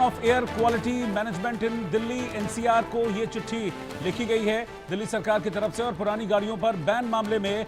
Of air quality management in Delhi NCR को ये चिट्ठी लिखी गई है दिल्ली सरकार की तरफ से और पुरानी गाड़ियों पर बैन मामले में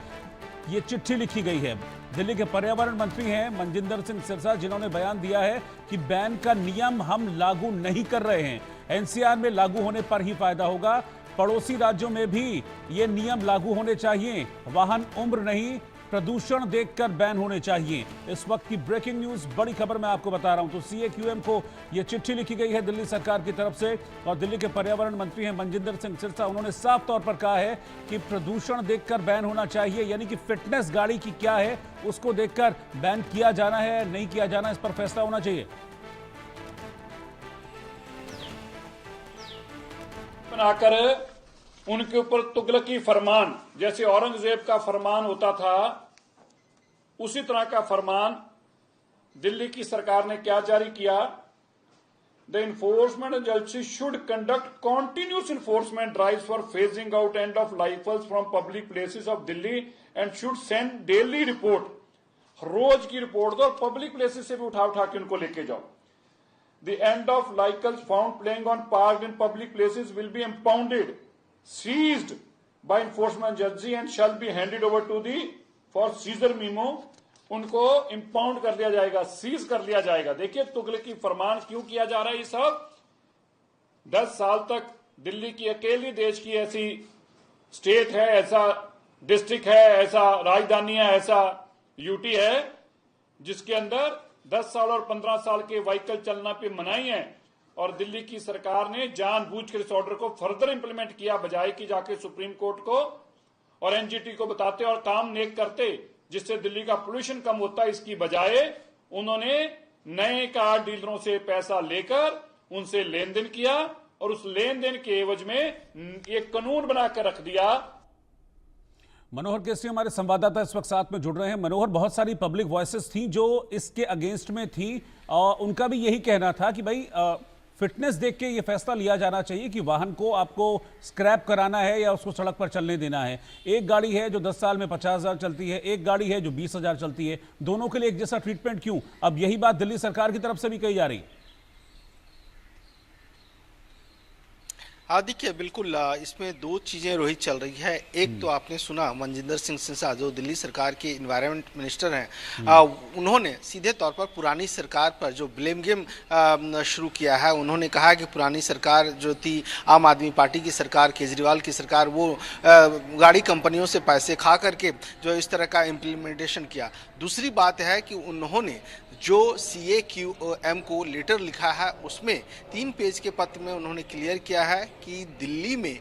ये चिट्ठी लिखी गई है। दिल्ली के पर्यावरण मंत्री हैं मनजिंदर सिंह सिरसा, जिन्होंने बयान दिया है कि बैन का नियम हम लागू नहीं कर रहे हैं, एनसीआर में लागू होने पर ही फायदा होगा। पड़ोसी राज्यों में भी ये नियम लागू होने चाहिए। वाहन उम्र नहीं प्रदूषण देखकर बैन होने चाहिए। इस वक्त की ब्रेकिंग न्यूज, बड़ी खबर मैं आपको बता रहा हूं। तो सीएक्यूएम को यह चिट्ठी लिखी गई है दिल्ली सरकार की तरफ से और दिल्ली के पर्यावरण मंत्री हैं मनजिंदर सिंह सिरसा। उन्होंने साफ तौर पर कहा है कि प्रदूषण देखकर बैन होना चाहिए, यानी कि फिटनेस गाड़ी की क्या है उसको देखकर बैन किया जाना है, नहीं किया जाना, इस पर फैसला होना चाहिए। बनाकर उनके ऊपर तुगलकी फरमान, जैसे औरंगजेब का फरमान होता था, उसी तरह का फरमान दिल्ली की सरकार ने क्या जारी किया? The enforcement agency should conduct continuous enforcement drives for phasing out end of lifeless from public places of Delhi and should send daily report. रोज की रिपोर्ट दो और पब्लिक प्लेसेस से भी उठा उठा के उनको लेके जाओ। The end of vehicles found playing on parked in public places will be impounded, seized by enforcement agency and shall be handed over to the for seizure memo। उनको इंपाउंड कर लिया जाएगा, सीज कर लिया जाएगा। देखिए तुगलकी फरमान क्यों किया जा रहा है ये सब। 10 साल तक दिल्ली की अकेली देश की ऐसी स्टेट है, ऐसा डिस्ट्रिक्ट है, ऐसा राजधानी है, ऐसा यूटी है जिसके अंदर 10 साल और 15 साल के व्हीकल चलना पे मनाही है। और दिल्ली की सरकार ने जानबूझकर इस ऑर्डर को फर्दर इंप्लीमेंट किया, बजाय कि जाके सुप्रीम कोर्ट को और एनजीटी को बताते और काम नेक करते जिससे दिल्ली का पोल्यूशन कम होता। इसकी बजाय उन्होंने नए कार डीलरों से पैसा लेकर उनसे लेन देन किया और उस लेन देन के एवज में एक कानून बनाकर रख दिया। मनोहर केसरी हमारे संवाददाता इस वक्त साथ में जुड़ रहे हैं। मनोहर, बहुत सारी पब्लिक वॉइसेस थी जो इसके अगेंस्ट में थी और उनका भी यही कहना था कि भाई फिटनेस देख के ये फैसला लिया जाना चाहिए कि वाहन को आपको स्क्रैप कराना है या उसको सड़क पर चलने देना है। एक गाड़ी है जो 10 साल में 50,000 चलती है, एक गाड़ी है जो 20,000 चलती है, दोनों के लिए एक जैसा ट्रीटमेंट क्यों? अब यही बात दिल्ली सरकार की तरफ से भी कही जा रही है। हाँ देखिए, बिल्कुल इसमें दो चीज़ें रोहित चल रही है। एक तो आपने सुना मनजिंदर सिंह सिरसा जो दिल्ली सरकार के इन्वायरमेंट मिनिस्टर हैं, उन्होंने सीधे तौर पर पुरानी सरकार पर जो ब्लेम गेम शुरू किया है। उन्होंने कहा कि पुरानी सरकार जो थी आम आदमी पार्टी की सरकार, केजरीवाल की सरकार, वो गाड़ी कंपनियों से पैसे खा करके जो इस तरह का इम्प्लीमेंटेशन किया। दूसरी बात है कि उन्होंने जो सीएक्यूएम को लेटर लिखा है उसमें 3 पेज के पत्र में उन्होंने क्लियर किया है कि दिल्ली में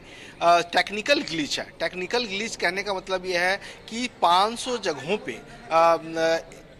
टेक्निकल ग्लिच है। टेक्निकल ग्लिच कहने का मतलब यह है कि 500 जगहों पे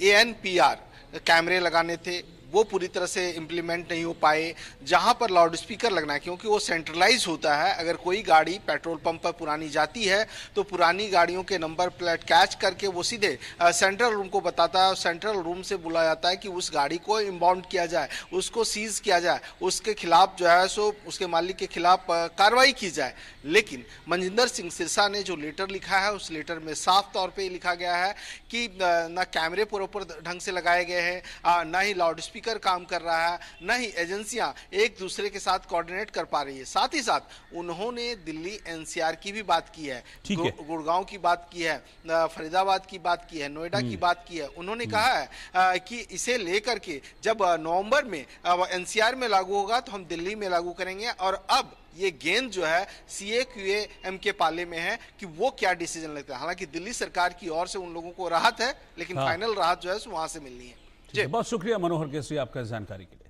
ANPR कैमरे लगाने थे, वो पूरी तरह से इम्प्लीमेंट नहीं हो पाए। जहां पर लाउड स्पीकर लगना है, क्योंकि वो सेंट्रलाइज होता है, अगर कोई गाड़ी पेट्रोल पंप पर पुरानी जाती है तो पुरानी गाड़ियों के नंबर प्लेट कैच करके वो सीधे सेंट्रल रूम को बताता है और सेंट्रल रूम से बुलाया जाता है कि उस गाड़ी को इम्बाउंड किया जाए, उसको सीज किया जाए, उसके खिलाफ जो है सो उसके मालिक के खिलाफ कार्रवाई की जाए। लेकिन मनजिंदर सिंह सिरसा ने जो लेटर लिखा है उस लेटर में साफ तौर पर लिखा गया है कि ना कैमरे प्रॉपर ढंग से लगाए गए हैं, ना ही लाउड स्पीकर काम कर रहा है, न ही एजेंसियां एक दूसरे के साथ कोऑर्डिनेट कर पा रही है। साथ ही साथ उन्होंने दिल्ली एनसीआर की भी बात की है, गुड़गांव की बात की है, फरीदाबाद की बात की है, नोएडा की बात की है। उन्होंने कहा है कि इसे लेकर के जब नवंबर में एनसीआर में लागू होगा तो हम दिल्ली में लागू करेंगे। और अब ये गेंद जो है सीएक्यूएम के पाले में है कि वो क्या डिसीजन लेता है। हालांकि दिल्ली सरकार की ओर से उन लोगों को राहत है, लेकिन फाइनल राहत जो है वहां से मिलनी है। बहुत शुक्रिया मनोहर केसरी आपका इस जानकारी के लिए।